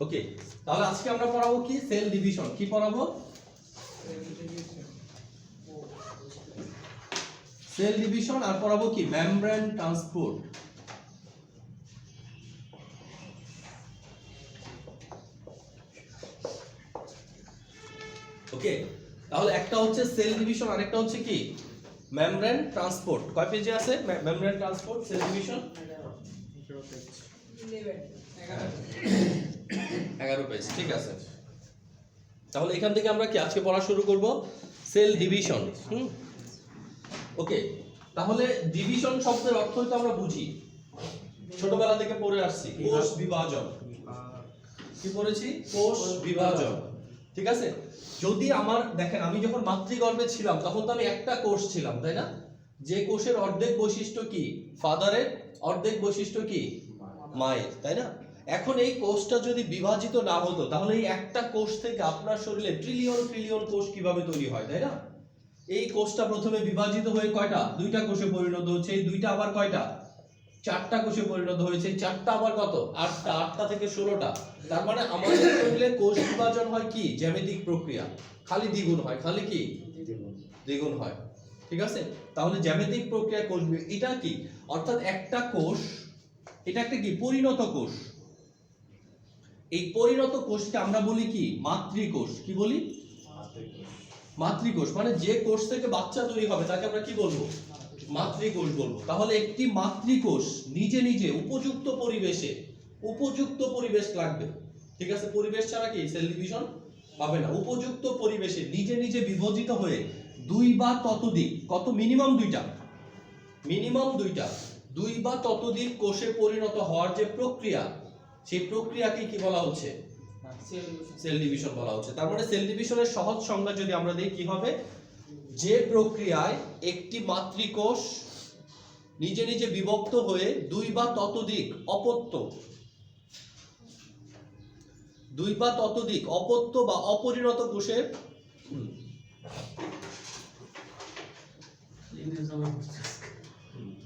ওকে, তাহলে আজকে আমরা পড়াবো কি সেল ডিভিশন। কি পড়াবো? Cell division. আর পড়াবো কি মেমব্রেন ট্রান্সপোর্ট। ওকে, তাহলে একটা হচ্ছে সেল ডিভিশন আর একটা হচ্ছে কি মেমব্রেন ট্রান্সপোর্ট। কয় পেজে আছে membrane transport cell division? 11 page. ঠিক আছে, তাহলে এখান থেকে আমরা কি আজকে পড়া শুরু করব সেল ডিভিশন। ওকে, তাহলে ডিভিশন শব্দের অর্থ তো আমরা বুঝি, ছোটবেলা থেকে পড়ে আসছি কোষ বিভাজন। কি পড়েছি? কোষ বিভাজন। ঠিক আছে, যদি আমার দেখেন আমি যখন মাতৃগর্ভে ছিলাম তখন তো আমি একটা কোষ ছিলাম, তাই না? যে কোষের অর্ধেক বৈশিষ্ট্য কি ফাদারের, অর্ধেক বৈশিষ্ট্য কি মায়ের, তাই না? এখন এই কোষটা যদি বিভাজিত না হতো তাহলে এই একটা কোষ থেকে আপনার শরীরে ট্রিলিয়ন ট্রিলিয়ন কোষ কিভাবে তৈরি হয়, তাই না? এই কোষটা প্রথমে বিভাজিত হয়ে কয়টা? দুইটা কোষে পরিণত হচ্ছে, এই দুইটা আবার কয়টা? চারটা কোষে পরিণত হয়েছে, চারটা আবার কত? আটটা, আটটা থেকে 16টা। তার মানে আমাদের শরীরে কোষ বিভাজন হয় কি জ্যামিতিক প্রক্রিয়া, খালি দ্বিগুণ হয়, খালি কি দ্বিগুণ হয়। ঠিক আছে, তাহলে জ্যামিতিক প্রক্রিয়া কোষ এটা কি, অর্থাৎ একটা কোষ, এটা একটা কি পরিণত কোষ। এই পরিণত কোষকে আমরা বলি কি মাতৃকোষ। কি বলি? মাতৃকোষ। মানে যে কোষ থেকে বাচ্চা তৈরি হবে তাকে আমরা কি বলবো? মাতৃকোষ বলবো। তাহলে একটি মাতৃকোষ নিজে নিজে উপযুক্ত পরিবেশ লাগবে। ঠিক আছে, পরিবেশ ছাড়া কি সেল ডিভিশন পাবে না। উপযুক্ত পরিবেশে নিজে নিজে বিভাজিত হয়ে দুই বা ততোধিক, কত? মিনিমাম দুইটা, দুই বা ততোধিক কোষে পরিণত হওয়ার যে প্রক্রিয়া, সেই প্রক্রিয়াকে কি বলা হচ্ছে? সেল ডিভিশন বলা হচ্ছে। তার মানে সেল ডিভিশনের সহজ সংজ্ঞা যদি আমরা দেই কি হবে? যে প্রক্রিয়ায় একটি মাতৃকোষ নিজে নিজে বিভক্ত হয়ে দুই বা ততোধিক অপত্য বা অপরিণত কোষের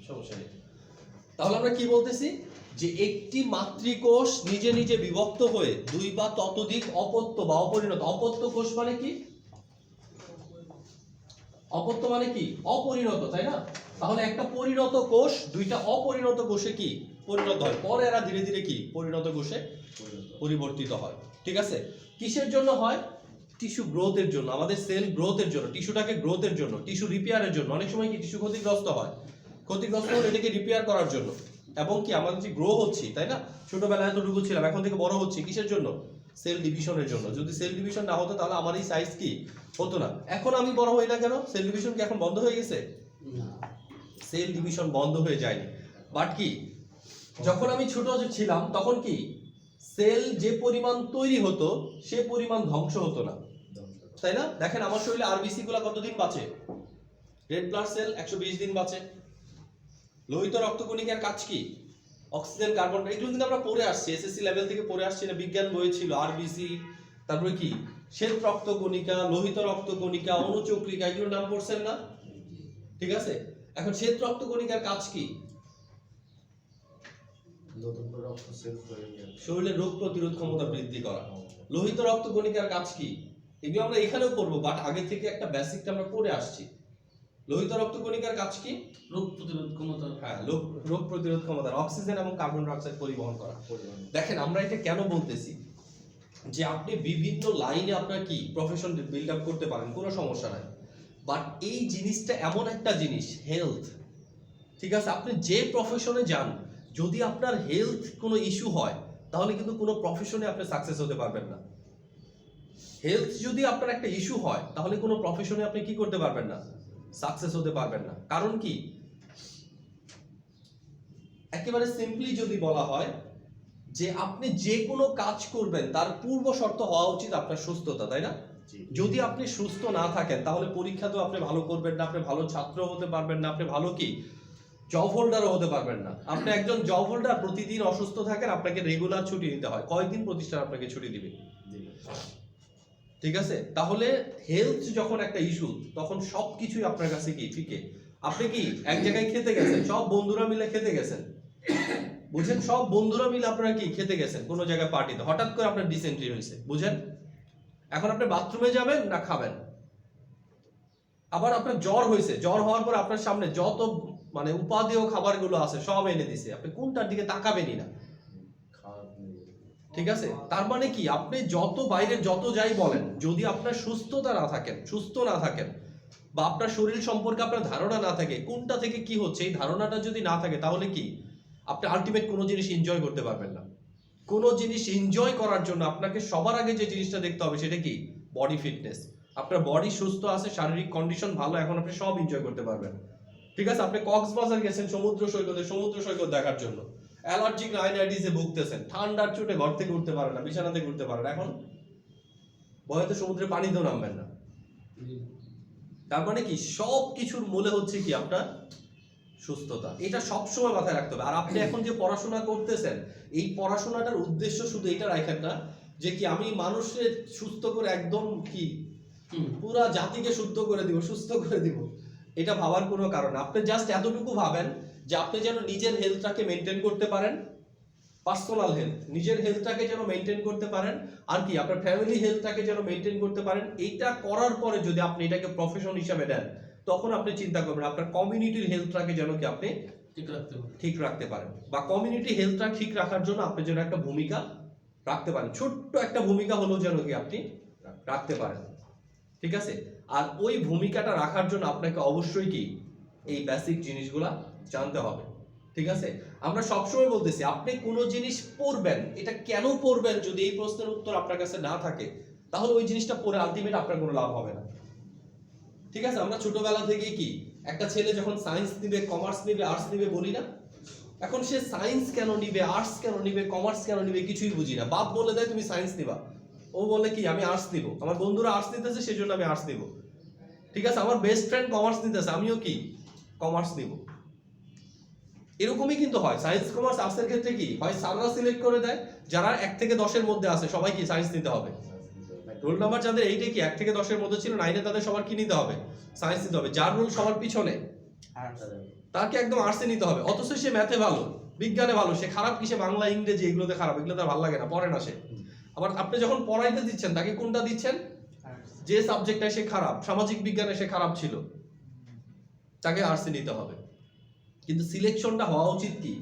সমস্যা নেই। তাহলে আমরা কি বলতেছি? যে একটি মাতৃকোষ নিজে নিজে বিভক্ত হয়ে দুই বা ততোধিক অপত্য বা অপরিণত, অপত্য কোষ মানে কি? অপত্য মানে কি? অপরিণত, তাই না? তাহলে একটা পরিণত কোষ দুইটা অপরিণত কোষে কি পরিণত হয়, পরে এরা ধীরে ধীরে কি পরিণত কোষে পরিবর্তিত হয়। ঠিক আছে, কিসের জন্য হয়? টিস্যু গ্রোথের জন্য, আমাদের সেল গ্রোথের জন্য, টিস্যুটাকে গ্রোথের জন্য, টিস্যু রিপেয়ারের জন্য। অনেক সময় কি টিস্যু ক্ষতিগ্রস্ত হয়, ক্ষতিগ্রস্ত হলে এটাকে রিপেয়ার করার জন্য। এবং কি আমাদের যে গ্রো হচ্ছি, তাই না? ছোটবেলায় এতটুকু ছিলাম, এখন থেকে বড় হচ্ছি, কিসের জন্য? সেল ডিভিশনের জন্য। যদি সেল ডিভিশন না হতো তাহলে আমার এই সাইজ কি হতো না। এখন আমি বড় হই না কেন? সেল ডিভিশন কি এখন বন্ধ হয়ে গেছে? সেল ডিভিশন বন্ধ হয়ে যায়নি। বাট কি যখন আমি ছোট ছিলাম তখন কি সেল যে পরিমাণ তৈরি হতো সে পরিমাণ ধ্বংস হতো না, তাই না? দেখেন আমার শরীরে আরবিসি গুলা কতদিন বাঁচে? রেড ব্লাড সেল 120 দিন বাঁচে। লোহিত রক্তকণিকার কাজ কি? অক্সিজেন, কার্বন, এগুলো কিন্তু আমরা পড়ে আসছি, এসএসসি লেভেল থেকে পড়ে আসছি না, বিজ্ঞান বই ছিল। আরবিসি, তারপরে কি শ্বেত রক্তকণিকা, লোহিত রক্তকণিকা, অণুচক্রিকা, এগুলোর নাম পড়ছেন না? ঠিক আছে, এখন শ্বেত রক্তকণিকার কাজ কি? শরীরের রোগ প্রতিরোধ ক্ষমতা বৃদ্ধি করা। লোহিত রক্তকণিকার কাজ কি? এগুলো আমরা এখানেও পড়বো, বাট আগে থেকে একটা বেসিকটা আমরা পড়ে আসছি। লোহিত রক্তকণিকার কাজ কি? রোগ প্রতিরোধ ক্ষমতা। হ্যাঁ, রোগ প্রতিরোধ ক্ষমতা, অক্সিজেন এবং কার্বন ডাই অক্সাইড পরিবহন করা। দেখেন আমরা এটা কেন বলতেছি, যে আপনি বিভিন্ন লাইনে আপনার কি প্রফেশন বিল্ড আপ করতে পারেন, কোনো সমস্যা নাই। বাট এই জিনিসটা এমন একটা জিনিস, হেলথ, ঠিক আছে, আপনি যে প্রফেশনে যান যদি আপনার হেলথ কোনো ইস্যু হয় তাহলে কিন্তু কোনো প্রফেশনে আপনি সাকসেস হতে পারবেন না। হেলথ যদি আপনার একটা ইস্যু হয় তাহলে কোনো প্রফেশনে আপনি কি করতে পারবেন না? সাকসেস হতে পারবেন না। কারণ কি? একেবারে সিম্পলি যদি বলা হয় যে আপনি যে কোনো কাজ করবেন তার পূর্ব শর্ত হওয়া উচিত আপনার সুস্থতা, তাই না? যদি আপনি সুস্থ না থাকেন তাহলে পরীক্ষাতেও আপনি ভালো করবেন না, আপনি ভালো ছাত্র হতে পারবেন না, আপনি ভালো কি জব হোল্ডারও হতে পারবেন না। আপনি একজন জব হোল্ডার প্রতিদিন অসুস্থ থাকেন, আপনাকে রেগুলার ছুটি নিতে হয়। কয়দিন প্রতিষ্ঠান আপনাকে ছুটি দিবে? ঠিক আছে, তাহলে হেলথ যখন একটা ইস্যু তখন সবকিছুই আপনার কাছে কি ফিকে। আপনি কি এক জায়গায় খেতে গেছেন, সব বন্ধুরা মিলে খেতে গেছেন, বুঝেন? সব বন্ধুরা মিলে আপনারা কি খেতে গেছেন কোনো জায়গায় পার্টিতে, হঠাৎ করে আপনার ডিসেন্ট্রি হয়েছে, বুঝেন? এখন আপনি বাথরুমে যাবেন না খাবেন? আবার আপনার জ্বর হয়েছে, জ্বর হওয়ার পর আপনার সামনে যত মানে উপাদেয় খাবারগুলো আছে সব এনে দিছে, আপনি কোনটার দিকে তাকাবেনই না। ঠিক আছে? তার মানে কি, আপনি যত বাইরের যত যাই বলেন, যদি আপনার সুস্থতা না থাকেন, সুস্থ না থাকেন, বা আপনার শরীর সম্পর্কে আপনার ধারণা না থাকে কোনটা থেকে কি হচ্ছে, এই ধারণাটা যদি না থাকে, তাহলে কি আপনি আলটিমেট কোনো জিনিস এনজয় করতে পারবেন না। কোনো জিনিস এনজয় করার জন্য আপনাকে সবার আগে যে জিনিসটা দেখতে হবে সেটা কি? Body fitness. আপনার বডি সুস্থ আছে, শারীরিক কন্ডিশন ভালো, এখন আপনি সব এনজয় করতে পারবেন। ঠিক আছে? আপনি কক্সবাজার গেছেন সমুদ্র সৈকত দেখার জন্য, অ্যালার্জিক রাইনাইটিসে ভুগতেছেন, ঠান্ডার চোটে ঘর থেকে উঠতে পারেন না, বিছানাতে উঠতে পারেন, এখন ভয়তে সমুদ্রে পানিতেও নামবেন না। তার মানে কি, সব কিছুর মূলে হচ্ছে কি আপনার সুস্থতা। এটা সবসময় মাথায় রাখতে হবে। আর আপনি এখন যে পড়াশোনা করতেছেন, এই পড়াশোনাটার উদ্দেশ্য শুধু এটা রাখেন না যে কি আমি মানুষের সুস্থ করে একদম কি পুরা জাতিকে শুদ্ধ করে দিব, সুস্থ করে দিব, এটা ভাবার কোনো কারণ না। আপনি জাস্ট এতটুকু ভাবেন যে আপনি যেন নিজের হেলথটাকে মেনটেন করতে পারেন, পার্সোনাল হেলথ, নিজের হেলথটাকে যেন মেনটেন করতে পারেন, আর কি আপনার ফ্যামিলি হেলথটাকে যেন মেনটেন করতে পারেন। এইটা করার পরে যদি আপনি এটাকে প্রফেশন হিসাবে নেন, তখন আপনি চিন্তা করবেন আপনার কমিউনিটির হেলথটাকে যেন কি আপনি ঠিক রাখতে পারেন, বা কমিউনিটি হেলথটা ঠিক রাখার জন্য আপনি যেন একটা ভূমিকা রাখতে পারেন, ছোট্ট একটা ভূমিকা হলেও যেন কি আপনি রাখতে পারেন। ঠিক আছে? আর ওই ভূমিকাটা রাখার জন্য আপনাকে অবশ্যই কি এই বেসিক জিনিসগুলা জানতে হবে। ঠিক আছে? আমরা সবসময় বলতেছি আপনি কোনো জিনিস পড়বেন, এটা কেন পড়বেন, যদি এই প্রশ্নের উত্তর আপনার কাছে না থাকে, তাহলে ওই জিনিসটা পড়ে আলটিমেট আপনার কোনো লাভ হবে না। ঠিক আছে? আমরা ছোটবেলা থেকেই কি একটা ছেলে যখন সায়েন্স নিবে, কমার্স নিবে, আর্টস নিবে বলি না? এখন সে সায়েন্স কেন নিবে, আর্টস কেন নিবে, কমার্স কেন নিবে কিছুই বুঝি না। বাপ বলে দেয় তুমি সায়েন্স নিবা, ও বলে কি আমি আর্টস নিব, আমার বন্ধুরা আর্টস নিতেছে সেজন্য আমি আর্টস নিব। ঠিক আছে? আমার বেস্ট ফ্রেন্ড কমার্স নিতেছে, আমিও কি কমার্স নিব। এরকমই কিন্তু হয় সায়েন্স কমার্স আর্টসের ক্ষেত্রে, কি হয় স্যাররা সিলেক্ট করে দেয় যারা 1 থেকে 10-এর মধ্যে আছে সবাই কি সায়েন্স নিতে হবে। রোল নাম্বার যাদের 8-এ কি 1 থেকে 10-এর মধ্যে ছিল, 9-এ তাদের সবার কি নিতে হবে, সায়েন্স নিতে হবে। যার রোল সবার পিছনে তাকে একদম আর্টসে নিতে হবে, অথচ সে ম্যাথে ভালো, বিজ্ঞানে ভালো, সে খারাপ কি, সে বাংলা ইংরেজি এগুলোতে খারাপ, এগুলো তার ভালো লাগে না, পড়ে না সে। আবার আপনি যখন পড়াইতে দিচ্ছেন তাকে কোনটা দিচ্ছেন, যে সাবজেক্টে সে খারাপ, সামাজিক বিজ্ঞানে সে খারাপ ছিল, তাকে আর্টসে নিতে হবে। কিন্তু সিলেকশনটা হওয়া উচিত কি,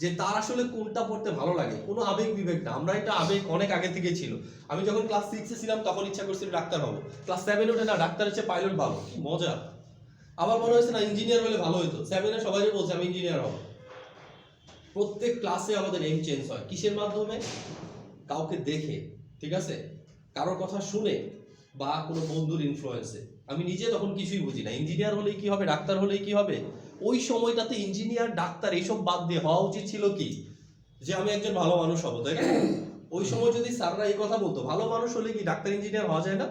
যে তার আসলে কোনটা পড়তে ভালো লাগে, কোনো আবেগ বিবেক না। আমরা এটা আবেগ অনেক আগে থেকে ছিল। আমি যখন ক্লাস 6-এ ছিলাম তখন ইচ্ছা করছিল ডাক্তার হবো, ক্লাস 7-এ উঠে না ডাক্তার হচ্ছে পাইলট ভালো, কি মজা। আবার মনে হয়েছে না ইঞ্জিনিয়ার হলে ভালো হতো, 7-এ সবাই বলছে আমি ইঞ্জিনিয়ার হবো। প্রত্যেক ক্লাসে আমাদের এম চেঞ্জ হয়, কিসের মাধ্যমে, কাউকে দেখে, ঠিক আছে, কারোর কথা শুনে, বা কোনো বন্ধুর ইনফ্লুয়েন্সে। আমি নিজে তখন কিছুই বুঝি না, ইঞ্জিনিয়ার হলেই কি হবে, ডাক্তার হলেই কি হবে। ওই সময়টাতে ইঞ্জিনিয়ার ডাক্তার এইসব বাদ দিয়ে হওয়া উচিত ছিল কি, যে আমি একজন ভালো মানুষ হবো, তাই না? ওই সময় যদি স্যাররা এই কথা বলতো, ভালো মানুষ হলে কি ডাক্তার ইঞ্জিনিয়ার হওয়া যায় না?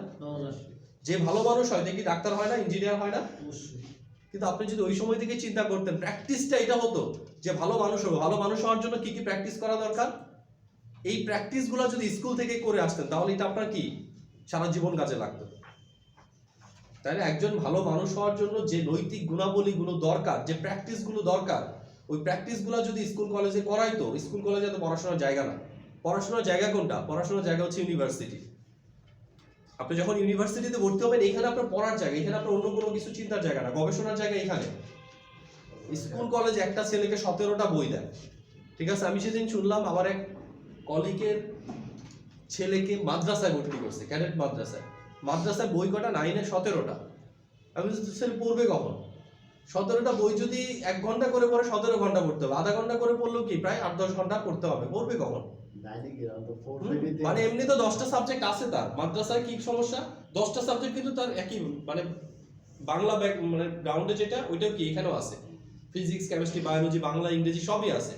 যে ভালো মানুষ হয় দেখি ডাক্তার হয় না, ইঞ্জিনিয়ার হয় না? কিন্তু আপনি যদি ওই সময় থেকে চিন্তা করতেন, প্র্যাকটিসটা এটা হতো যে ভালো মানুষ হবো, ভালো মানুষ হওয়ার জন্য কি কি প্র্যাকটিস করা দরকার, এই প্র্যাকটিসগুলো যদি স্কুল থেকে করে আসতেন, তাহলে এটা আপনার কি সারা জীবন কাজে লাগতো। তাই না? একজন ভালো মানুষ হওয়ার জন্য যে নৈতিক গুণাবলীগুলো দরকার, যে প্র্যাকটিসগুলো দরকার, ওই প্র্যাকটিসগুলো যদি স্কুল কলেজে করাইতো, স্কুল কলেজে তো পড়াশোনার জায়গা না। পড়াশোনার জায়গা কোনটা? পড়াশোনার জায়গা হচ্ছে ইউনিভার্সিটি। আপনি যখন ইউনিভার্সিটিতে ভর্তি হবেন, এখানে আপনার পড়ার জায়গা, এখানে আপনার অন্য কোনো কিছু চিন্তার জায়গা না, গবেষণার জায়গা এখানে। স্কুল কলেজে একটা ছেলেকে 17টা বই দেয়। ঠিক আছে? আমি সেদিন শুনলাম আমার এক কলিগের ছেলেকে মাদ্রাসায় ভর্তি করছে, ক্যাডেট মাদ্রাসায় বই কটা, 9-এ 17টা। আমি ছেলে পড়বে কখন? 17টা বই যদি 1 ঘন্টা করে পড়ে 17 ঘন্টা পড়তে হবে, আধা ঘন্টা করে পড়লেও কি প্রায় 8-10 ঘন্টা পড়তে হবে, পড়বে কখন? মানে এমনি তো 10টা সাবজেক্ট আছে তার মাদ্রাসায়, কি সমস্যা, 10টা সাবজেক্ট কিন্তু তার একই, মানে বাংলা মানে গ্রাউন্ডে যেটা ওইটাও কি এখানেও আছে, ফিজিক্স, কেমিস্ট্রি, বায়োলজি, বাংলা, ইংরেজি সবই আছে,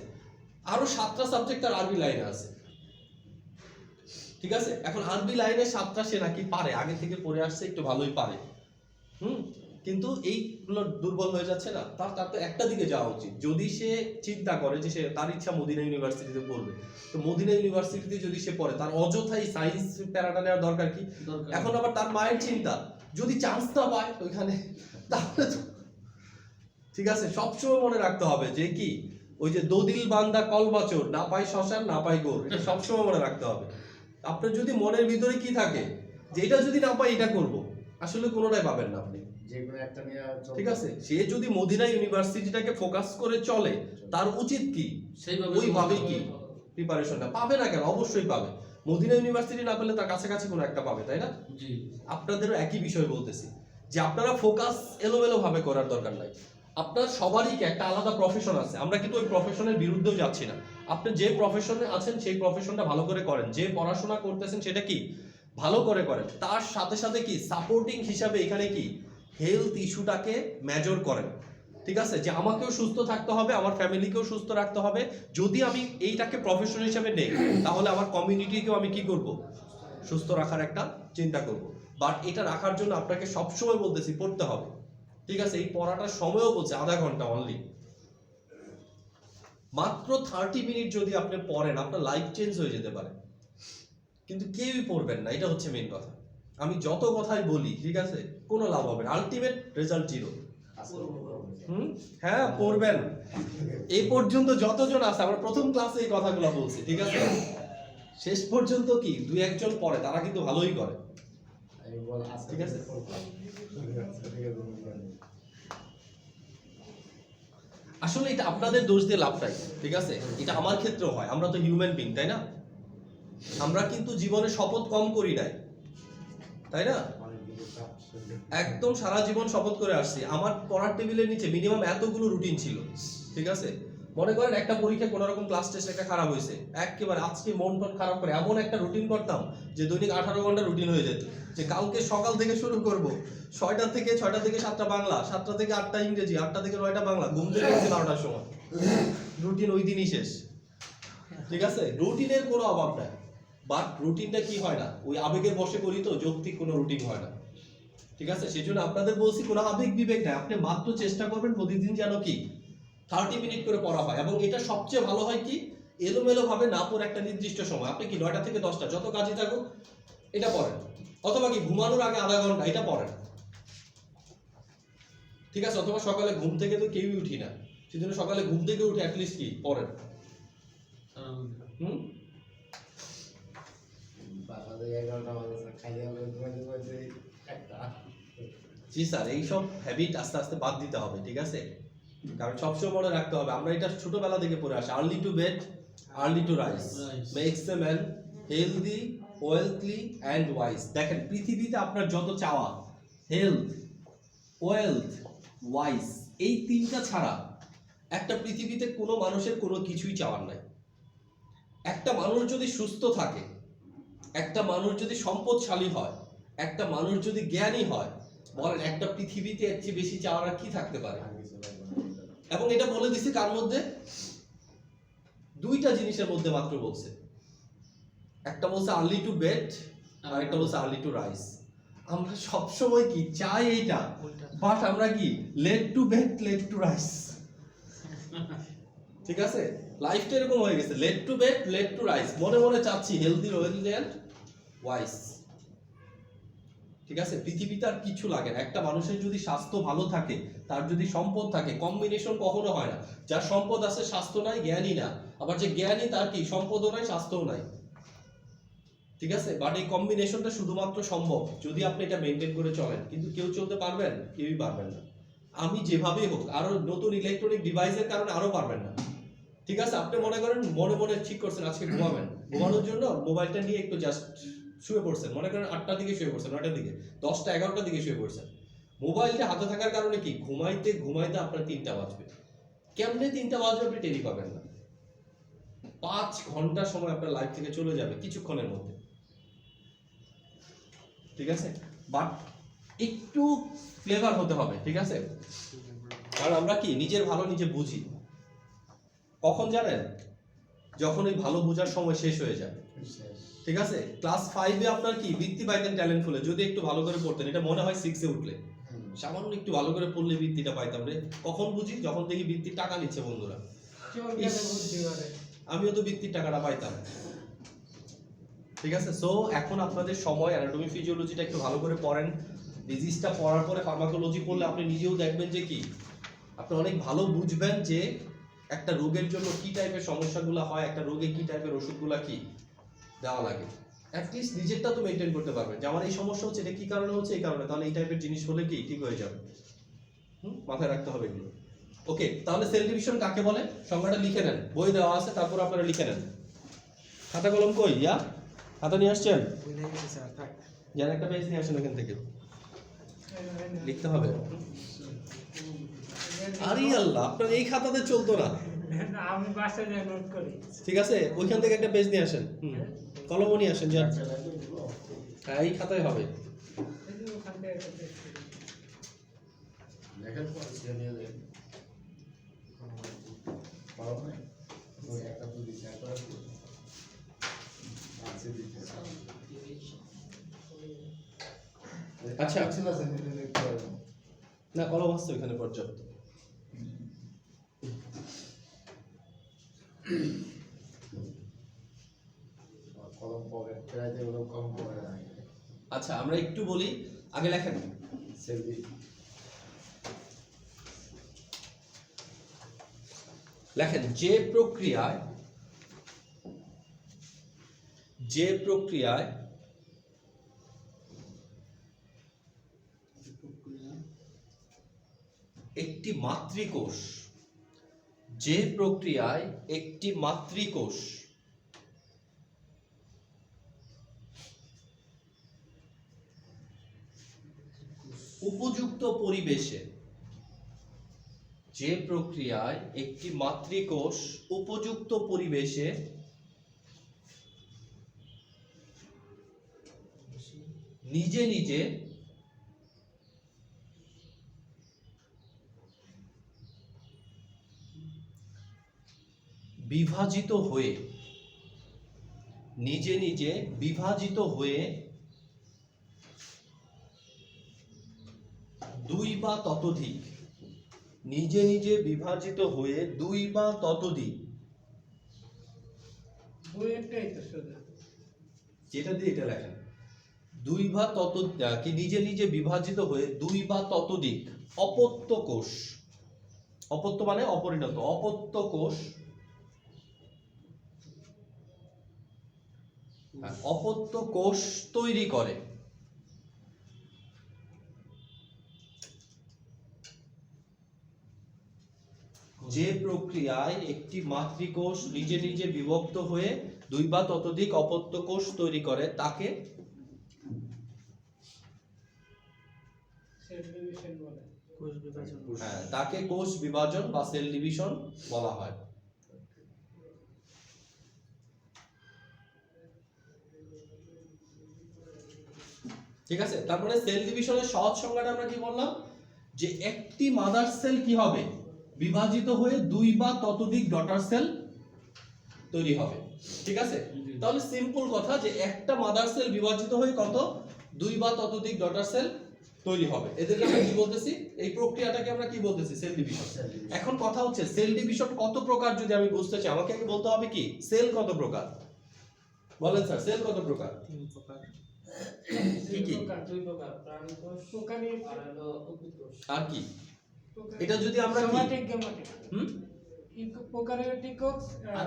আরো 7টা সাবজেক্ট তার আরবি লাইনে আছে। ঠিক আছে? এখন আরবি লাইনে 7টা সে নাকি পারে, আগে থেকে পড়ে আসছে, একটু ভালোই পারে। কিন্তু এইগুলো দুর্বল হয়ে যাচ্ছে না, তার তো একটা দিকে যাওয়া উচিত। যদি সে চিন্তা করে যে সে তার ইচ্ছা মদিনা ইউনিভার্সিটিতে পড়বে, তো মদিনা ইউনিভার্সিটিতে যদি সে পড়ে, তার অযথাই সায়েন্স প্যারাটা নেওয়ার দরকার কি? এখন আবার তার মায়ের চিন্তা, যদি চান্স না পায় ওইখানে, তাহলে তো ঠিক আছে। সবসময় মনে রাখতে হবে যে কি, ওই যে দদিল বান্দা কলবাচর, না পাই শ্মশান না পাই গোর, এটা সবসময় মনে রাখতে হবে। আপনার যদি মনের ভিতরে কি থাকে যে এটা যদি না পাই এটা করব, আসলে কোনোটাই পাবেন না আপনি, ঠিক আছে? সে যদি মদিনা ইউনিভার্সিটিটাকে ফোকাস করে চলে, তার উচিত কি ওইভাবে কি প্রিপারেশনটা পাবে না কেন, অবশ্যই পাবে। মদিনা ইউনিভার্সিটি না পেলে তার কাছাকাছি কোনো একটা পাবে, তাই না? আপনাদেরও একই বিষয় বলতেছি যে আপনারা ফোকাস এলোমেলো ভাবে করার দরকার নাই। আপনার সবারই একটা আলাদা প্রফেশন আছে, আমরা কিন্তু ওই প্রফেশনের বিরুদ্ধেও যাচ্ছি না। আপনি যে প্রফেশনে আছেন সেই প্রফেশনটা ভালো করে করেন, যে পড়াশোনা করতেছেন সেটা কি ভালো করে করেন, তার সাথে সাথে কি সাপোর্টিং হিসাবে এখানে কি হেলথ ইস্যুটাকে মেজর করেন, ঠিক আছে? যে আমাকেও সুস্থ থাকতে হবে, আমার ফ্যামিলিকেও সুস্থ রাখতে হবে। যদি আমি এইটাকে প্রফেশন হিসাবে নেই, তাহলে আমার কমিউনিটিকেও আমি কি করব, সুস্থ রাখার একটা চিন্তা করব। বাট এটা রাখার জন্য আপনাকে সবসময় বলতেছি পড়তে হবে, ঠিক আছে? এই পড়াটার সময়ও বলছে আধা ঘন্টা অনলি, মাত্র 30 মিনিট যদি আপনি পড়েন আপনার লাইফ চেঞ্জ হয়ে যেতে পারে। কিন্তু কেউই পড়বেন না, এটা হচ্ছে মেইন কথা। আমি যত কথাই বলি, ঠিক আছে, কোনো লাভ হবে না, আলটিমেট রেজাল্ট জিরো। হ্যাঁ পড়বেন। এই পর্যন্ত যতজন আছে, আমরা প্রথম ক্লাসে এই কথাগুলো বলছি, ঠিক আছে? শেষ পর্যন্ত কি দুই একজন পড়ে, তারা কিন্তু ভালোই করে, ঠিক আছে? আসলে এটা আপনাদের দোষ দিয়ে লাভ নাই, ঠিক আছে? এটা আমার ক্ষেত্রেও হয়, আমরা তো হিউম্যান বিং, তাই না? আমরা কিন্তু জীবনে শপথ কম করি নাই, তাই না? একদম সারা জীবন শপথ করে আসছি। আমার পড়ার টেবিলের নিচে মিনিমাম এতগুলো রুটিন ছিল, ঠিক আছে? মনে করেন একটা পরীক্ষা কোনো রকম ক্লাস টেস্ট একটা খারাপ হয়েছে, একেবারে আজকে মন টন খারাপ করে এমন একটা রুটিন করতাম যে দৈনিক 18 ঘন্টা রুটিন হয়ে যেত। যে কালকে সকাল থেকে শুরু করব, 6টা থেকে 7টা বাংলা, 7টা থেকে 8টা ইংরেজি, 8টা থেকে 9টা বাংলা, ঘুম থেকে উঠছি 12টার সময়, রুটিন ওই দিনই শেষ, ঠিক আছে? রুটিনের কোনো অভাব নাই, বাট রুটিনটা কি হয় না, ওই আবেগের বশে করি তো, যৌক্তিক কোনো রুটিন হয় না, ঠিক আছে? সেই জন্য আপনাদের বলছি কোনো আবেগ বিবেক নাই, আপনি মাত্র চেষ্টা করবেন প্রতিদিন যেন কি 30 মিনিট করে পড়া হয়। এবং এটা সবচেয়ে ভালো হয় কি এলোমেলো ভাবে না পড়ে একটা নির্দিষ্ট সময়, আপনি কি 9টা থেকে 10টা যত কাজই থাকুক এটা পড়েন, অথবা কি ঘুমানোর আগে আধা ঘন্টা এটা পড়েন, ঠিক আছে? অথবা সকালে ঘুম থেকে তো কেউই উঠি না, সেজন্য সকালে ঘুম থেকে উঠে অ্যাটলিস্ট কি পড়েন। জি স্যার, এইসব হ্যাবিট আস্তে আস্তে বাদ দিতে হবে, ঠিক আছে? কারণ সবসময় মনে রাখতে হবে, আমরা এটা ছোটবেলা থেকে পড়ে আসি, early to bed early to rise makes a man healthy wealthy and wise. দেখেন পৃথিবীতে আপনার যত চাওয়া, হেলথ ওয়েলথ ওয়াইজ, এই তিনটা ছাড়া একটা পৃথিবীতে কোনো মানুষের কোনো কিছুই চাওয়ার নাই। একটা মানুষ যদি সুস্থ থাকে, একটা মানুষ যদি সম্পদশালী হয়, একটা মানুষ যদি জ্ঞানী হয়, বলেন একটা পৃথিবীতে এর চেয়ে বেশি চাওয়ার আর কি থাকতে পারে? এবং এটা বলে দিছি কার মধ্যে? দুইটা জিনিসের মধ্যে মাত্র বলছে, একটা বলছে আর্লি টু বেড আর একটা বলছে আর্লি টু রাইজ। আমরা সবসময় কি চাই এইটা, বাট আমরা কি late to bed late to rise, ঠিক আছে? লাইফটা এরকম হয়ে গেছে, late to bed late to rise, মনে মনে চাচ্ছি হেলদি ওয়েলদি এন্ড ওয়াইজ, ঠিক আছে? পৃথিবীতে আর কিছু লাগে না। একটা মানুষের যদি স্বাস্থ্য ভালো থাকে, তার যদি সম্পদ থাকে, কম্বিনেশন কখনো হয় না, যার সম্পদ আছে স্বাস্থ্য নাই, জ্ঞানী না, আবার যে জ্ঞানী তার কি সম্পদও নাই স্বাস্থ্যও নাই, ঠিক আছে? বাট এই কম্বিনেশনটা শুধুমাত্র সম্ভব যদি আপনি এটা মেনটেন করে চলেন। কিন্তু কেউ চলতে পারবেন? কেউই পারবেন না। আমি যেভাবেই হোক, আরো নতুন ইলেকট্রনিক ডিভাইসের কারণে আরো পারবেন না, ঠিক আছে? আপনি মনে করেন মনে মনে ঠিক করছেন আজকে ঘুমাবেন, ঘুমানোর জন্য মোবাইলটা নিয়ে একটু জাস্ট শুয়ে পড়ছেন, মনে করেন 8টার দিকে শুয়ে পড়ছেন, 9টার দিকে, 10টা 11টার দিকে শুয়ে পড়ছেন, মোবাইলটা হাতে থাকার কারণে কি ঘুমাইতে ঘুমাইতে আপনার 3টা বাজবে। কেমনে 3টা বাজবে আপনি টেরি পাবেন না। 5 ঘন্টা সময় আপনার লাইফ থেকে চলে যাবে কিছুক্ষণের মধ্যে, ঠিক আছে? বাট একটু ক্লেভার হতে হবে, ঠিক আছে? কারণ আমরা কি নিজের ভালো নিজে বুঝি, কখন জানেন? যখন এই ভালো বোঝার সময় শেষ হয়ে যায়, ঠিক আছে? ক্লাস 5 এ আপনার কি বৃত্তি পাইতেন ট্যালেন্ট ফুলে, যদি একটু ভালো করে পড়তেন, এটা মনে হয় 6 এ উঠলে সামান্য একটু ভালো করে পড়লে বৃত্তিটা পাইতাম রে। কখন বুঝি? যখন দেখি বৃত্তির টাকা নিচ্ছে বন্ধুরা, আমিও তো বৃত্তির টাকাটা পাইতাম, ঠিক আছে? সো এখন আপনাদের সময় অ্যানাটমি ফিজিওলজিটা একটু ভালো করে পড়েন, ডিজিজটা পড়ার পরে ফার্মাকোলজি পড়লে আপনি নিজেও দেখবেন যে কি আপনি অনেক ভালো বুঝবেন যে একটা রোগের জন্য কি টাইপের সমস্যাগুলো হয়, একটা রোগে কি টাইপের ওষুধগুলো কি দেওয়া লাগে, অ্যাটলিস্ট নিজেরটা তো মেনটেন করতে পারবেন যে আমার এই সমস্যা হচ্ছে, এটা কি কারণে হচ্ছে, এই কারণে, তাহলে এই টাইপের জিনিস হলে কি ঠিক হয়ে যাবে। মাথায় রাখতে হবে এগুলো। ওকে, তাহলে সেল ডিভিশন কাকে বলে সংজ্ঞাটা লিখে নেন, বই দেওয়া আছে, তারপর আপনারা লিখে নেন। খাতা কলম কই? খাতা নিয়ে আসছেন? যার একটা পেজ নিয়ে আসেন এখান থেকে, লিখতে হবে। আরে আল্লাহ, আপনার এই খাতাতে চলতো না। আমি বাসায় যাই নোট করি। ঠিক আছে, ওইখান থেকে একটা পেজ নিয়ে আসেন, কলমও নিয়ে আসেন, যান। হ্যাঁ, এই খাতায় হবে। ওখান থেকে একটা পেজ করি। লেখার পর সে নিয়ে দেন পারো না ওই একটা তো দিতে একবার আছে দিতে আচ্ছা। ছিল সেদিন দেখতে পারবেন না, কলম আছে ওইখানে পর্যাপ্ত। কলম পকেট ফেরাইতে গেলেও কলম পকেটে রাখে। আচ্ছা, আমরা একটু বলি, আগে লেখেন। সেলফি লেখেন যে প্রক্রিয়ায় একটি মাতৃকোষ উপযুক্ত পরিবেশে নিজে নিজে বিভাজিত হয়ে দুই বা ততোধিক বইয়েরটাই তো সোজা। যেটা দিয়ে এটা লেখেন, নিজে নিজে বিভাজিত হয়ে দুই বা ততোধিক অপত্য কোষ, অপত্য মানে অপরিণত, অপত্য কোষ, অপত্য কোষ তৈরি করে। যে প্রক্রিয়ায় একটি মাতৃকোষ নিজে নিজে বিভক্ত হয়ে দুই বা ততোধিক অপত্য কোষ তৈরি করে তাকে সেল ডিভিশন বলে। তাকে কোষ বিভাজন বা সেল ডিভিশন বলা হয়। ঠিক আছে, তারপরে সেল ডিভিশনের সহজ সংজ্ঞাটা আমরা কি বললাম, যে একটি মাদার সেল কি হবে, বিভাজিত হয়ে দুই বা ততোধিক ডটার সেল তৈরি হবে। ঠিক আছে, তাহলে সিম্পল কথা যে একটা মাদার সেল বিভাজিত হয়ে কত, দুই বা ততোধিক ডটার সেল তৈরি হবে। এদেরকে আমরা কি বলতেছি, এই প্রক্রিয়াটাকে আমরা কি বলতেছি, সেল ডিভিশন। এখন কথা হচ্ছে সেল ডিভিশন কত প্রকার, যদি আমি বুঝতে চাই আমাকে আগে বলতে হবে কি সেল কত প্রকার। বলেন স্যার, সেল কত প্রকার? তিন প্রকার। কি কি? দুই প্রকার, প্রাণীকোষ, প্রোক্যারিওট আর হলো উদ্ভিদ কোষ। আর কি? এটা যদি আমরা কি সোমাটিক গ্যামেটিক। হুম প্রোক্যারিওটিক কোষ আর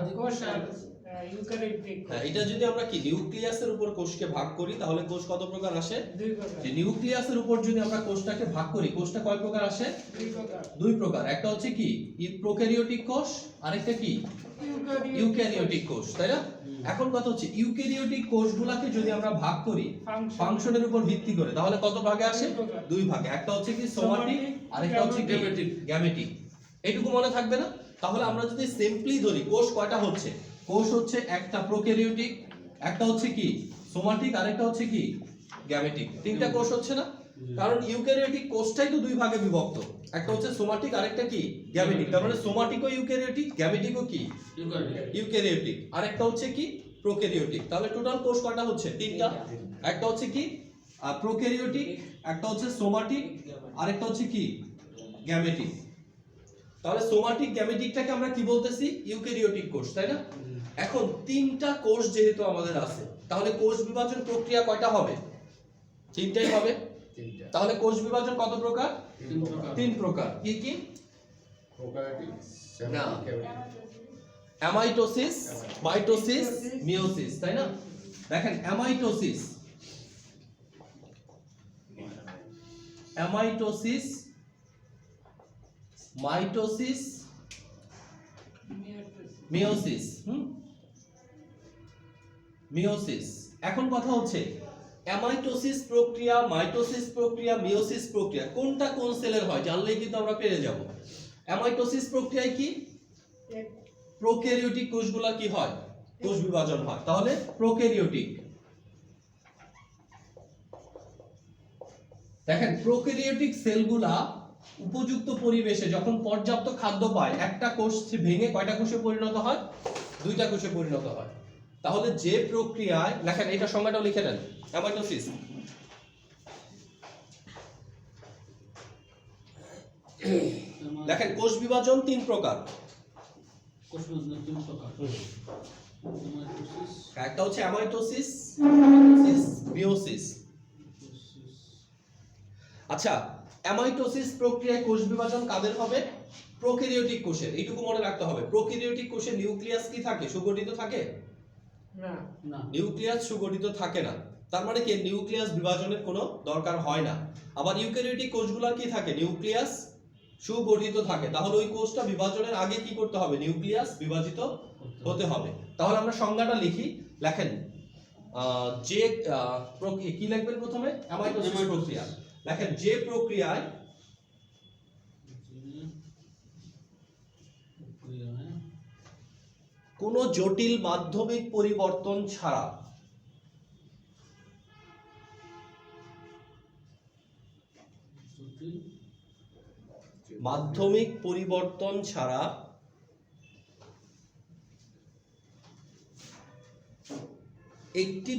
ইউক্যারিওটিক কোষ। হ্যাঁ, এটা যদি আমরা কি নিউক্লিয়াসের উপর কোষকে ভাগ করি তাহলে কোষ কত প্রকার আসে? দুই প্রকার। যে নিউক্লিয়াসের উপর যদি আমরা কোষটাকে ভাগ করি, কোষটা কয় প্রকার আসে? দুই প্রকার। দুই প্রকার। একটা হচ্ছে কি প্রোক্যারিওটিক কোষ, আরেকটা কি ইউক্যারিওটিক কোষ, তাই না? এখন কথা হচ্ছে ইউক্যারিওটিক কোষগুলোকে যদি আমরা ভাগ করি ফাংশনের উপর ভিত্তি করে তাহলে কত ভাগে আসে? দুই ভাগে। একটা হচ্ছে কি সোমাটিক, আরেকটা হচ্ছে গ্যামেটিক। এইটুকু মনে থাকবে না? তাহলে আমরা যদি সিম্পলি ধরি কোষ কয়টা হচ্ছে, কোষ হচ্ছে একটা প্রোক্যারিওটিক, একটা হচ্ছে কি সোমাটিক, আরেকটা হচ্ছে কি গ্যামেটিক। তিনটা কোষ হচ্ছে না? কারণ ইউক্যারিওটিক কোষটাই তো দুই ভাগে বিভক্ত, একটা হচ্ছে সোমাটিক, আরেকটা কি গ্যামেটিক। তার মানে সোমাটিকও ইউক্যারিওটিক, গ্যামেটিকও কি ইউক্যারিওটিক, আরেকটা হচ্ছে কি প্রোক্যারিওটিক। তাহলে টোটাল কোষ কয়টা হচ্ছে? তিনটা। একটা হচ্ছে কি প্রোক্যারিওটিক, একটা হচ্ছে সোমাটিক, আরেকটা হচ্ছে কি গ্যামেটিক। তাহলে সোমাটিক গ্যামেটিকটাকে আমরা কি বলতেছি? ইউক্যারিওটিক কোষ, তাই না? এখন তিনটা কোষ যেহেতু আমাদের আছে, তাহলে কোষ বিভাজন প্রক্রিয়া কয়টা হবে? তিনটাই হবে। তাহলে কোষ বিভাজন কত প্রকার? তিন প্রকার। কি কি? প্রোক্যারিওটিক না। ক্যাভিটি অ্যামাইটোসিস, মাইটোসিস, মিওসিস, তাই না? দেখেন amitosis, amitosis, mitosis, meiosis, meiosis. এখন কথা হচ্ছে অ্যামাইটোসিস প্রক্রিয়া, মাইটোসিস প্রক্রিয়া, মিওসিস প্রক্রিয়া কোনটা কোন সেলের হয় জানলেই কিন্তু আমরা পেরে যাব। অ্যামাইটোসিস প্রক্রিয়ায় কি প্রোক্যারিওটিক কোষগুলা কি হয়, কোষ বিভাজন হয়, তাহলে প্রোক্যারিওটিক। দেখেন প্রোক্যারিওটিক সেলগুলা উপযুক্ত পরিবেশে যখন পর্যাপ্ত খাদ্য পায় একটা কোষ ভেঙে কয়টা কোষে পরিণত হয়, দুইটা কোষে পরিণত হয়। তাহলে যে প্রক্রিয়ায়, লেখেন এটা সংজ্ঞাটাও লিখে নেন, অ্যামাইটোসিস। দেখেন কোষ বিভাজন তিন প্রকার। কোষ বিভাজন তিন প্রকার। মাইটোসিস, একটা হচ্ছে অ্যামাইটোসিস, মিওসিস। আচ্ছা, অ্যামাইটোসিস প্রক্রিয়ায় কোষ বিভাজন কাদের হবে? প্রোক্যারিওটিক কোষের। এইটুকু মনে রাখতে হবে। প্রোক্যারিওটিক কোষের নিউক্লিয়াস কি থাকে, সুগঠিত থাকে? না না, নিউক্লিয়াস সুগঠিত থাকে না। তার মানে কি নিউক্লিয়াস বিভাজনের কোনো দরকার হয় না। আবার ইউক্যারিওটিক কোষগুলোর কি থাকে, নিউক্লিয়াস সুগঠিত থাকে। তাহলে ওই কোষটা বিভাজনের আগে কি করতে হবে, নিউক্লিয়াস বিভাজিত হতে হবে। তাহলে আমরা সংজ্ঞাটা লিখি, লেখেন যে কি লিখবেন প্রথমে, অ্যামাইটোসিস প্রক্রিয়া। লেখেন যে প্রক্রিয়ায় কোনো জটিল মাধ্যমিক পরিবর্তন ছাড়া মাধ্যমিক পরিবর্তন ছাড়া একটি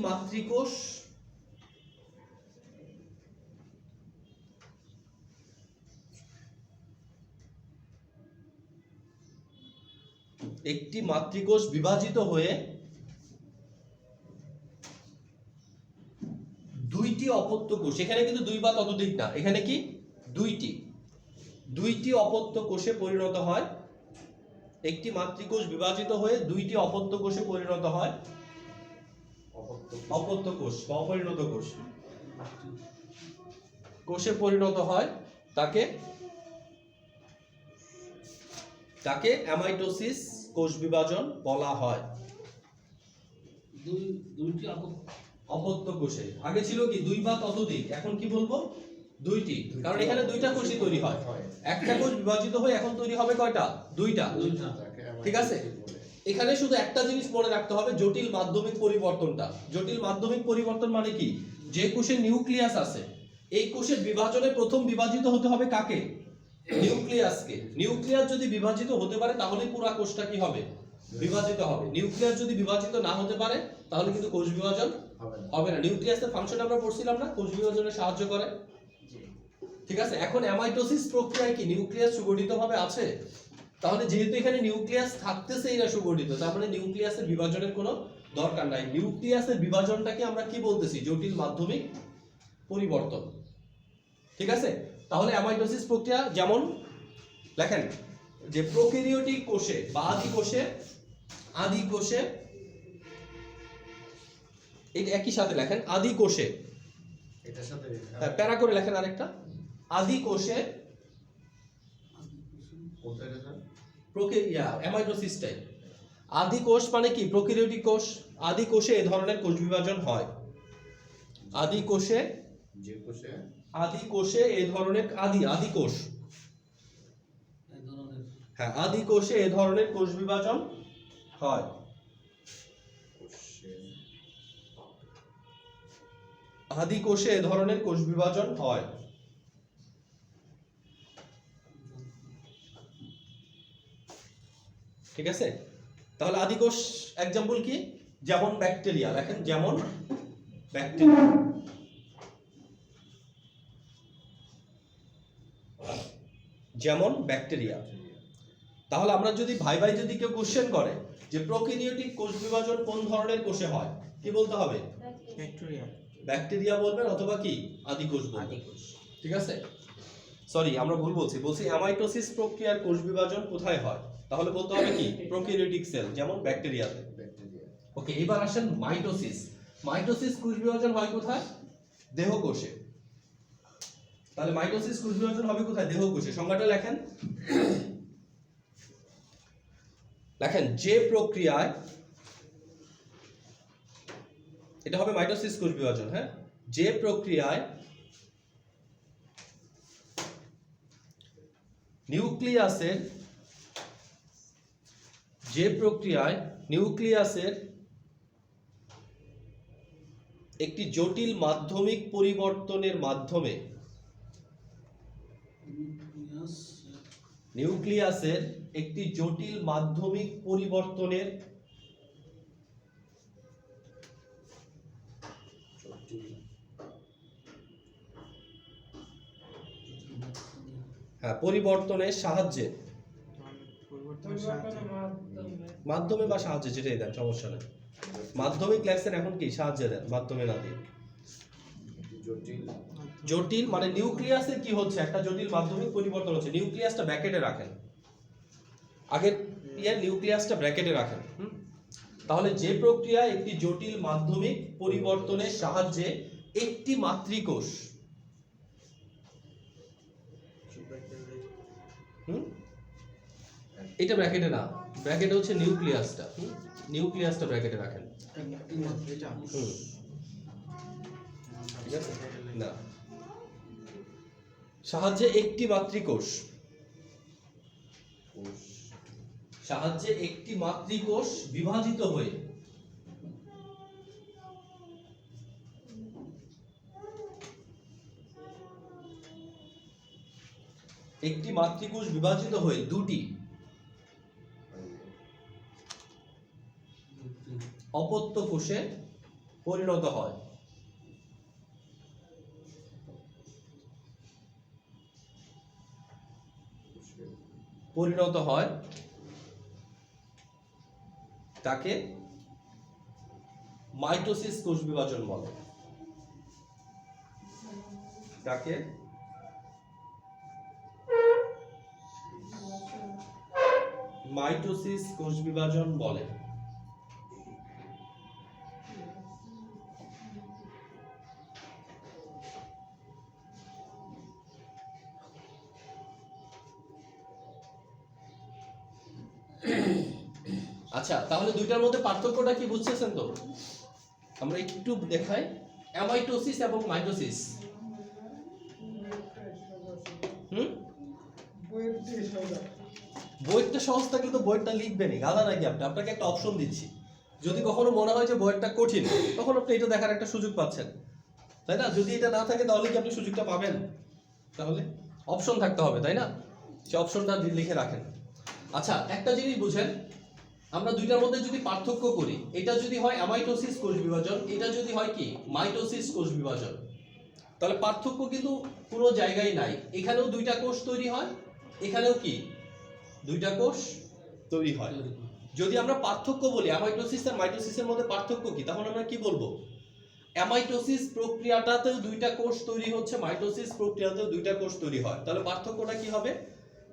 মাতৃকোষ বিভাজিত হয়ে দুইটি অপত্য কোষ, এখানে কিন্তু দুই বা ততোধিক না, এখানে কি দুইটি অপত্য কোষে পরিণত হয়। একটি মাতৃকোষ বিভাজিত হয়ে দুইটি অপত্য কোষে পরিণত হয়। অপত্য কোষ বা অপরিণত কোষ কোষে পরিণত হয়, তাকে অ্যামাইটোসিস কোষ বিভাজন বলা হয়। দুইটি অপত্য কোষে আগে ছিল কি দুই বা ততোধিক, এখন কি বলবো, দুইটি। কারণ এখানে দুইটা কোষই তৈরি হয়। একটা কোষ বিভাজিত হয়ে এখন তৈরি হবে কয়টা, দুইটা। ঠিক আছে, এখানে শুধু একটা জিনিস মনে রাখতে হবে, জটিল মাধ্যমিক পরিবর্তনটা। জটিল মাধ্যমিক পরিবর্তন মানে কি, যে কোষের নিউক্লিয়াস আছে এই কোষের বিভাজনে প্রথম বিভাজিত হতে হবে কাকে, নিউক্লিয়াসকে। নিউক্লিয়াস যদি বিভাজিত হতে পারে তাহলে পুরো কোষটা কি হবে, বিভাজিত হবে। নিউক্লিয়াস যদি বিভাজিত না হতে পারে তাহলে কিন্তু কোষ বিভাজন হবে না। নিউক্লিয়াসের ফাংশন আমরা পড়ছিলাম না, কোষ বিভাজনে সাহায্য করে। ঠিক আছে, এখন অ্যামাইটোসিস প্রক্রিয়ায় কি নিউক্লিয়াস সুগঠিতভাবে আছে? তাহলে যেহেতু এখানে নিউক্লিয়াস থাকতেছে এরা সুগঠিত, তার মানে নিউক্লিয়াসের বিভাজনের কোনো দরকার নাই। নিউক্লিয়াসের বিভাজনটাকে আমরা কি বলতেছি, জটিল মাধ্যমিক পরিবর্তন। ঠিক আছে, তাহলে অ্যামাইটোসিস প্রক্রিয়া যেমন লেখেন যে প্রোক্যারিওটিক কোষে বা আদি কোষে এই একই সাথে লেখেন, আদি কোষে, এটার সাথে প্যারা করে লেখেন আরেকটা, আদি কোষে কোথায় রে স্যার? প্রোক্যারিয়া অ্যামাইটোসিসটাই। আদি কোষ মানে কি, প্রোক্যারিওটিক কোষ। আদি কোষে এই ধরনের কোষ বিভাজন হয়। আদি কোষে এই ধরনের আদি কোষ, হ্যাঁ আদি কোষে এই ধরনের কোষ বিভাজন হয়। আদি কোষে এই ধরনের কোষ বিভাজন হয়। ঠিক আছে, তাহলে আদি কোষ एग्जांपल কি, যেমন ব্যাকটেরিয়া। দেখেন যেমন ব্যাকটেরিয়া, যেমন ব্যাকটেরিয়া। তাহলে আমরা যদি ভাই যদি কেউ কোশ্চেন করে যে প্রোক্যারিওটিক কোষ বিভাজন কোন ধরনের কোষে হয়, কি বলতে হবে, ব্যাকটেরিয়া বলবেন অথবা কি আদি কোষ বলবেন। ঠিক আছে, সরি আমরা ভুল বলছি, অ্যামাইটোসিস প্রক্রিয়ার কোষ বিভাজন কোথায় হয়? তাহলে বলতে হবে কি প্রোক্যারিওটিক সেল, যেমন ব্যাকটেরিয়াতে। ব্যাকটেরিয়া। ওকে, এবার আসেন মাইটোসিস। মাইটোসিস কোষ বিভাজন হয় কোথায়? দেহকোষে। তাহলে মাইটোসিস কোষ বিভাজন হবে কোথায়? দেহকোষে। সংজ্ঞাটা লেখেন। লেখেন যে প্রক্রিয়ায়, এটা হবে মাইটোসিস কোষ বিভাজন, হ্যাঁ, যে প্রক্রিয়ায় নিউক্লিয়াসের একটি জটিল মাধ্যমিক পরিবর্তনের মাধ্যমে নিউক্লিয়াসের একটি জটিল মাধ্যমিক পরিবর্তনের পরিবর্তনের সাহায্যে, মাধ্যমে বা সাহায্যে, যেটাই দেন সমস্যা নেই। মাধ্যমিক লেখছেন, এখন কি সাহায্যে দেন, মাধ্যমে না দিয়ে। জটিল জটিল মানে নিউক্লিয়াসের কি হচ্ছে, একটা জটিল মাধ্যমিক পরিবর্তন হচ্ছে। নিউক্লিয়াসটা ব্র্যাকেটে রাখেন, আগের নিউক্লিয়াসটা ব্র্যাকেটে রাখেন। তাহলে যে প্রক্রিয়া একটি জটিল মাধ্যমিক পরিবর্তনের সাহায্যে একটি মাতৃকোষ, এটা ব্র্যাকেটে না, ব্র্যাকেটে হচ্ছে নিউক্লিয়াসটা, নিউক্লিয়াসটা ব্র্যাকেটে রাখেন। ঠিক আছে না, সাহায্যে একটি মাতৃকোষ, সাহায্যে একটি মাতৃকোষ বিভাজিত হয়ে দুটি অপত্য কোষে পরিণত হয়। তাকে মাইটোসিস কোষ বিভাজন বলে। তাকে মাইটোসিস কোষ বিভাজন বলে। আচ্ছা, তাহলে দুইটার মধ্যে পার্থক্যটা কি বুঝতেছেন তো? আমরা একটু দেখাই অ্যামাইটোসিস এবং মাইটোসিস। বইটা সহজ থাকলে তো বইটা লিখবেনই, গাধা নাকি আপনি? আপনাকে একটা অপশন দিচ্ছি, যদি কখনো মনে হয় যে বইটা কঠিন, তখন আপনি এটা দেখার একটা সুযোগ পাচ্ছেন, তাই না? যদি এটা না থাকে তাহলে কি আপনি সুযোগটা পাবেন? তাহলে অপশন থাকতে হবে, তাই না? সে অপশনটা লিখে রাখেন। আচ্ছা, একটা জিনিস বুঝেন, আমরা দুইটার মধ্যে যদি পার্থক্য করি, এটা যদি হয় অ্যামাইটোসিস কোষ বিভাজন, এটা যদি হয় কি মাইটোসিস কোষ বিভাজন, তাহলে পার্থক্য কিন্তু কোনো জায়গায় নাই। এখানেও দুইটা কোষ তৈরি হয়, এখানেও কি দুইটা কোষ তৈরি হয়। যদি আমরা পার্থক্য বলি অ্যামাইটোসিস আর মাইটোসিসের মধ্যে পার্থক্য কি, তখন আমরা কি বলবো? অ্যামাইটোসিস প্রক্রিয়াটাতেও দুইটা কোষ তৈরি হচ্ছে, মাইটোসিস প্রক্রিয়াতেও দুইটা কোষ তৈরি হয়। তাহলে পার্থক্যটা কি হবে?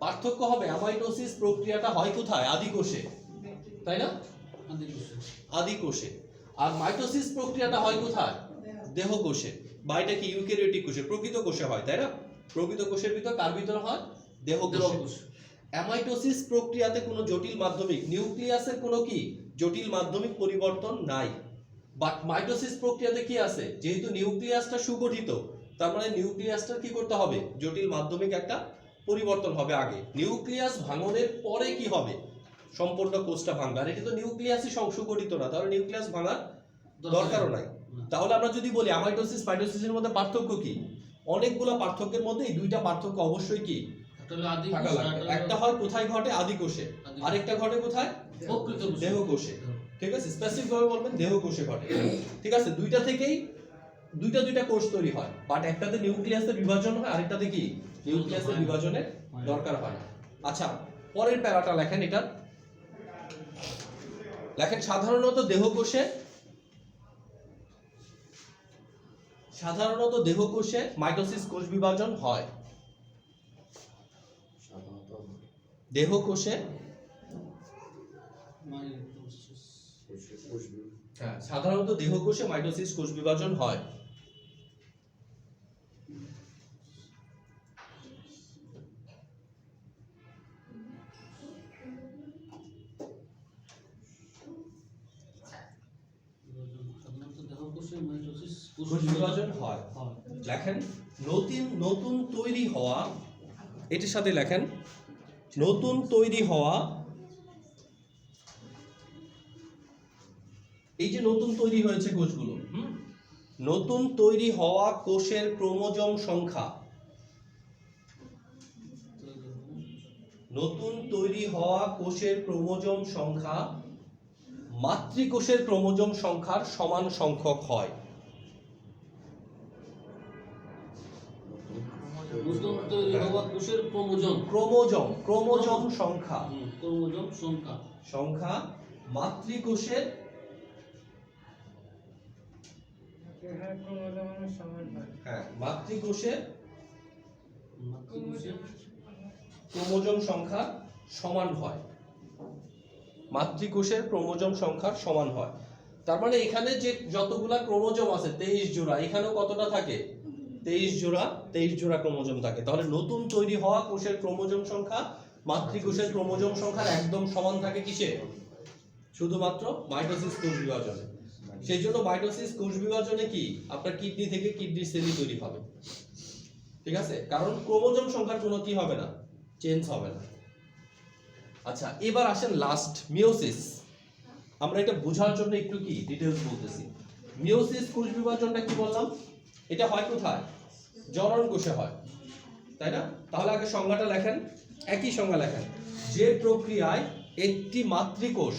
পার্থক্য হবে অ্যামাইটোসিস প্রক্রিয়াটা হয় কোথায়? আদি কোষে, তাই না? আদি কোষে। আর মাইটোসিস প্রক্রিয়াটা হয় কোথায়? দেহ কোষে। বা এটা কি ইউক্যারিওটিক কোষে, প্রকৃত কোষে হয়, তাই না? প্রকৃত কোষের ভিতর কার ভিতর হয়? দেহ কোষে। অ্যামাইটোসিস প্রক্রিয়াতে কোনো জটিল মাধ্যমিক, নিউক্লিয়াসের কোনো কি জটিল মাধ্যমিক পরিবর্তন নাই। বাট মাইটোসিস প্রক্রিয়াতে কি আছে? যেহেতু নিউক্লিয়াসটা সুগঠিত, তার মানে নিউক্লিয়াসটার কি করতে হবে? জটিল মাধ্যমিক একটা পরিবর্তন হবে আগে। নিউক্লিয়াস ভাঙনের পরে কি হবে? সম্পূর্ণ কোষটা ভাঙবে। আর এটা তো নিউক্লিয়াসই সুগঠিত না, তাহলে নিউক্লিয়াস ভাঙার দরকারও নাই। তাহলে আমরা যদি বলি অ্যামাইটোসিস মাইটোসিসের মধ্যে পার্থক্য কি, অনেকগুলো পার্থক্যের মধ্যে এই দুইটা পার্থক্য অবশ্যই কি থাকা লাগবে। একটা হয় কোথায় ঘটে? আদি কোষে। আরেকটা ঘটে কোথায়? দেহ কোষে। ঠিক আছে, স্পেসিফিক ভাবে বলবেন দেহ কোষে ঘটে। ঠিক আছে, দুইটা থেকেই দুইটা কোষ তৈরি হয়, বাট একটাতে নিউক্লিয়াসের বিভাজন হয়, আরেকটাতে কি নিউক্লিয়াসের বিভাজনের দরকার হয় না। আচ্ছা, পরের প্যারাটা লেখেন, এটা লেখেন সাধারণত দেহ কোষে মাইটোসিস কোষ বিভাজন হয়। দেহকোষে হ্যাঁ, সাধারণত দেহকোষে মাইটোসিস কোষ বিভাজন হয়। কোষ বিভাজন হয়। লেখেন নতুন নতুন তৈরি হওয়া, এটির সাথে লেখেন নতুন তৈরি হওয়া, এই যে নতুন তৈরি হয়েছে কোষগুলো, নতুন তৈরি হওয়া কোষের ক্রোমোজোম সংখ্যা, নতুন তৈরি হওয়া কোষের ক্রোমোজোম সংখ্যা মাতৃকোষের ক্রোমোজোম সংখ্যার সমান সংখ্যক হয়। নতুন তৈরি হওয়া কোষের ক্রোমোজোম ক্রোমোজোম সংখ্যা ক্রোমোজোম সংখ্যা সংখ্যা মাতৃকোষের হ্যাঁ মাতৃকোষের ক্রোমোজোম সংখ্যা সমান হয়। মাতৃকোষের ক্রোমোজোম সংখ্যার সমান হয়। তার মানে এখানে যে যতগুলা ক্রোমোজোম আছে 23 জোড়া, এখানেও কতটা থাকে? 23 জোড়া ক্রোমোজোম থাকে। তাহলে নতুন তৈরি হওয়া কোষের ক্রোমোজোম সংখ্যা মাতৃকোষের ক্রোমোজোম সংখ্যার একদম সমান থাকে কিসে? শুধুমাত্র মাইটোসিস কোষ বিভাজনে। সেই জন্য মাইটোসিস কোষ বিভাজনে কি আপনার কিডনি থেকে কিডনি সেলই তৈরি হবে, ঠিক আছে? কারণ ক্রোমোজোম সংখ্যার কোনো কি হবে না, চেঞ্জ হবে না। আচ্ছা, এবার আসেন লাস্ট মিওসিস। আমরা এটা বোঝার জন্য একটু কি ডিটেইলস বলতেছি। মিওসিস কোষ বিভাজনটা কি বললাম? এটা হয় কোথায়? জনন কোষে হয়, তাই না? তাহলে আগে সংজ্ঞাটা লেখেন, একই সংজ্ঞা লেখেন। যে প্রক্রিয়ায় একটি মাতৃকোষ